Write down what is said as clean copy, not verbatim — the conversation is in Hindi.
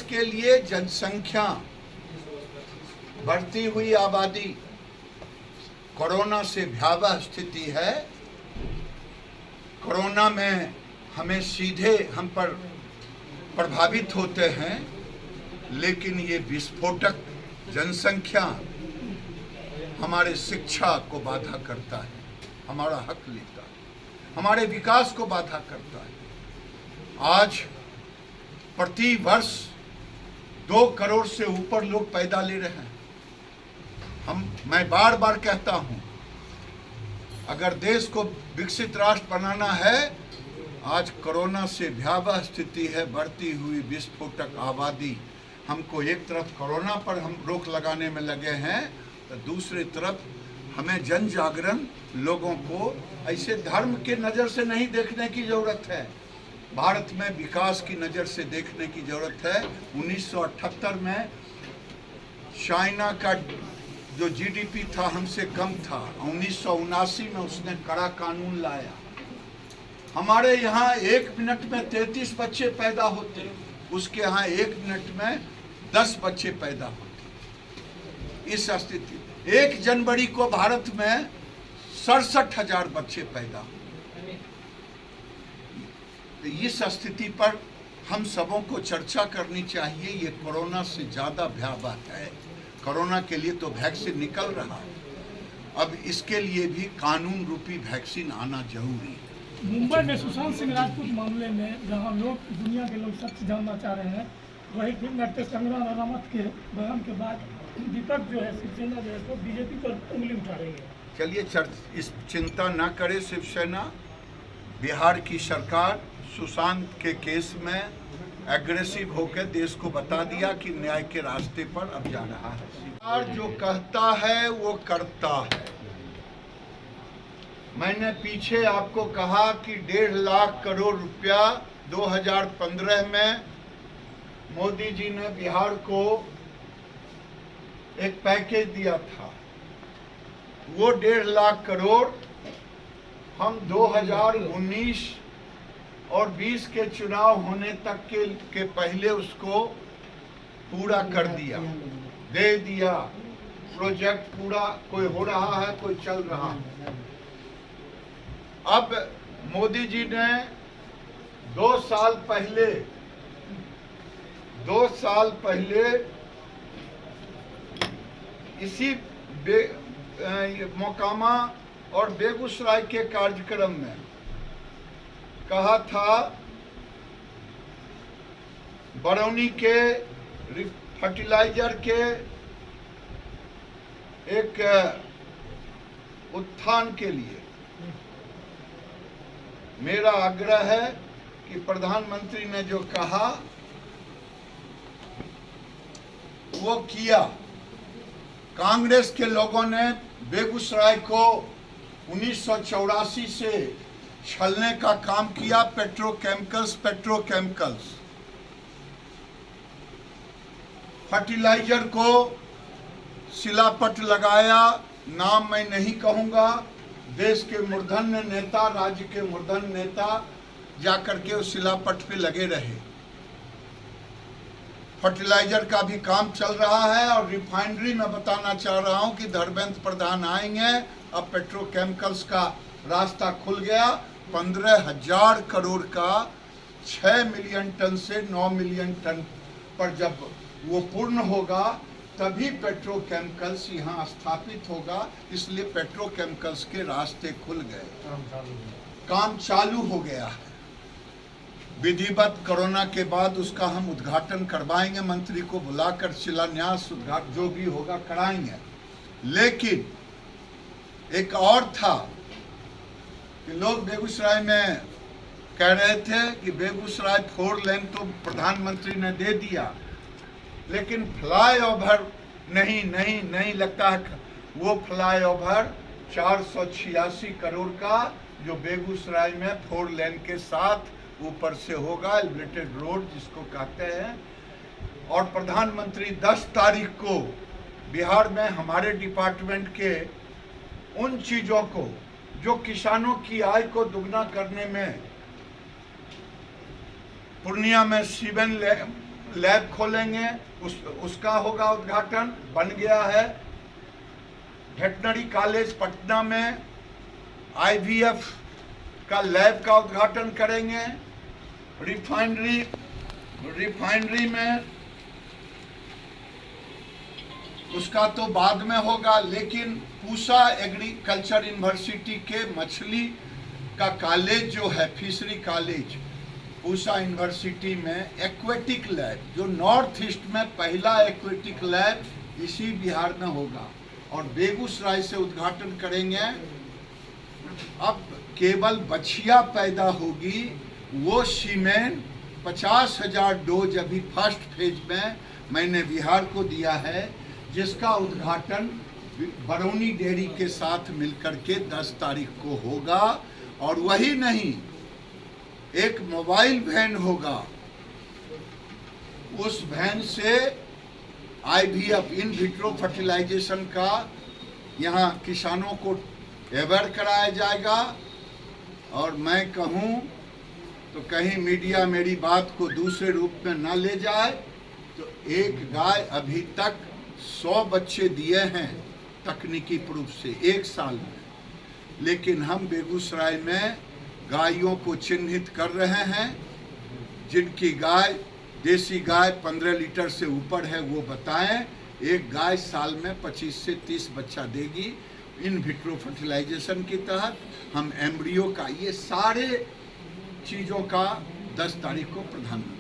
के लिए जनसंख्या, बढ़ती हुई आबादी, कोरोना से भयावह स्थिति है। कोरोना में हमें सीधे हम पर प्रभावित होते हैं, लेकिन ये विस्फोटक जनसंख्या हमारे शिक्षा को बाधा करता है, हमारा हक लेता है, हमारे विकास को बाधा करता है। आज प्रति वर्ष 2 करोड़ से ऊपर लोग पैदा ले रहे हैं। मैं बार बार कहता हूं, अगर देश को विकसित राष्ट्र बनाना है, आज कोरोना से भयावह स्थिति है, बढ़ती हुई विस्फोटक आबादी। हमको एक तरफ कोरोना पर हम रोक लगाने में लगे हैं, तो दूसरी तरफ हमें जन जागरण, लोगों को ऐसे धर्म के नज़र से नहीं देखने की ज़रूरत है, भारत में विकास की नज़र से देखने की ज़रूरत है। 1978 में चाइना का जो जीडीपी था हमसे कम था, 1979 में उसने कड़ा कानून लाया। हमारे यहाँ 1 मिनट में 33 बच्चे पैदा होते, उसके यहाँ 1 मिनट में 10 बच्चे पैदा होते। इस स्थिति 1 जनवरी को भारत में 67,000 बच्चे पैदा हुए। तो इस स्थिति पर हम सबों को चर्चा करनी चाहिए। ये कोरोना से ज़्यादा भयावह है। कोरोना के लिए तो वैक्सीन निकल रहा है, अब इसके लिए भी कानून रूपी वैक्सीन आना जरूरी है। मुंबई में सुशांत सिंह राजपूत मामले में जहां लोग, दुनिया के लोग सच जानना चाह रहे हैं, वही नृत्य संग्राम रामत के बयान के बाद विपक्ष जो है, शिवसेना जो है, तो बीजेपी पर उंगली उठा रही है। चलिए इस चिंता न करे शिवसेना। बिहार की सरकार सुशांत के केस में एग्रेसिव होकर देश को बता दिया कि न्याय के रास्ते पर अब जा रहा है। सरकार जो कहता है वो करता है। मैंने पीछे आपको कहा कि 1.5 लाख करोड़ रुपया 2015 में मोदी जी ने बिहार को एक पैकेज दिया था। वो 1.5 लाख करोड़ हम 2019 और 20 के चुनाव होने तक के पहले उसको पूरा कर दिया, दे दिया। प्रोजेक्ट पूरा कोई हो रहा है, कोई चल रहा है। अब मोदी जी ने 2 साल पहले इसी मोकामा और बेगूसराय के कार्यक्रम में कहा था, बरौनी के फर्टिलाइजर के एक उत्थान के लिए मेरा आग्रह है कि प्रधानमंत्री ने जो कहा वो किया। कांग्रेस के लोगों ने बेगूसराय को 1984 से छलने का काम किया। पेट्रोकेमिकल्स फर्टिलाइजर को शिलापट लगाया। नाम मैं नहीं कहूंगा। देश के मूर्धन्य नेता, राज्य के मूर्धन्य नेता जाकर के उस शिलापट पे लगे रहे। फर्टिलाइजर का भी काम चल रहा है और रिफाइनरी में बताना चाह रहा हूं कि धर्मेंद्र प्रधान आएंगे। अब पेट्रोकेमिकल्स का रास्ता खुल गया। 15,000 करोड़ का 6 मिलियन टन से 9 मिलियन टन पर जब वो पूर्ण होगा तभी पेट्रोकेमिकल्स यहाँ स्थापित होगा। इसलिए पेट्रोकेमिकल्स के रास्ते खुल गए, काम चालू हो गया है। विधिवत कोरोना के बाद उसका हम उद्घाटन करवाएंगे, मंत्री को बुलाकर शिलान्यास उद्घाटन जो भी होगा कराएंगे। लेकिन एक और था कि लोग बेगूसराय में कह रहे थे कि बेगूसराय 4 लेन तो प्रधानमंत्री ने दे दिया, लेकिन फ्लाईओवर नहीं लगता है। वो फ्लाईओवर 486 करोड़ का जो बेगूसराय में 4 लेन के साथ ऊपर से होगा, एलिवेटेड रोड जिसको कहते हैं। और प्रधानमंत्री 10 तारीख को बिहार में हमारे डिपार्टमेंट के उन चीज़ों को जो किसानों की आय को दुगना करने में, पूर्णिया में लैब खोलेंगे, उसका होगा उद्घाटन। बन गया है वेटनरी कॉलेज पटना में IVF का लैब का उद्घाटन करेंगे। रिफाइनरी में उसका तो बाद में होगा, लेकिन पूसा एग्रीकल्चर यूनिवर्सिटी के मछली का कॉलेज जो है, फिशरी कॉलेज पूसा यूनिवर्सिटी में एक्वेटिक लैब, जो नॉर्थ ईस्ट में पहला एक्वेटिक लैब इसी बिहार में होगा, और बेगूसराय से उद्घाटन करेंगे। अब केवल बछिया पैदा होगी, वो सीमेन 50,000 डोज अभी फर्स्ट फेज में मैंने बिहार को दिया है, जिसका उद्घाटन बरौनी डेयरी के साथ मिलकर के 10 तारीख को होगा। और वही नहीं, एक मोबाइल वैन होगा, उस वैन से IVF इन विट्रो फर्टिलाइजेशन का यहाँ किसानों को अवेयर कराया जाएगा। और मैं कहूँ तो कहीं मीडिया मेरी बात को दूसरे रूप में ना ले जाए, तो एक गाय अभी तक 100 बच्चे दिए हैं तकनीकी प्रूफ से 1 साल में। लेकिन हम बेगूसराय में गायों को चिन्हित कर रहे हैं, जिनकी गाय देसी गाय 15 लीटर से ऊपर है वो बताएं। एक गाय साल में 25 से 30 बच्चा देगी। इन विट्रो फर्टिलाइजेशन के तहत हम एम्ब्रियो का, ये सारे चीज़ों का 10 तारीख को प्रधानमंत्री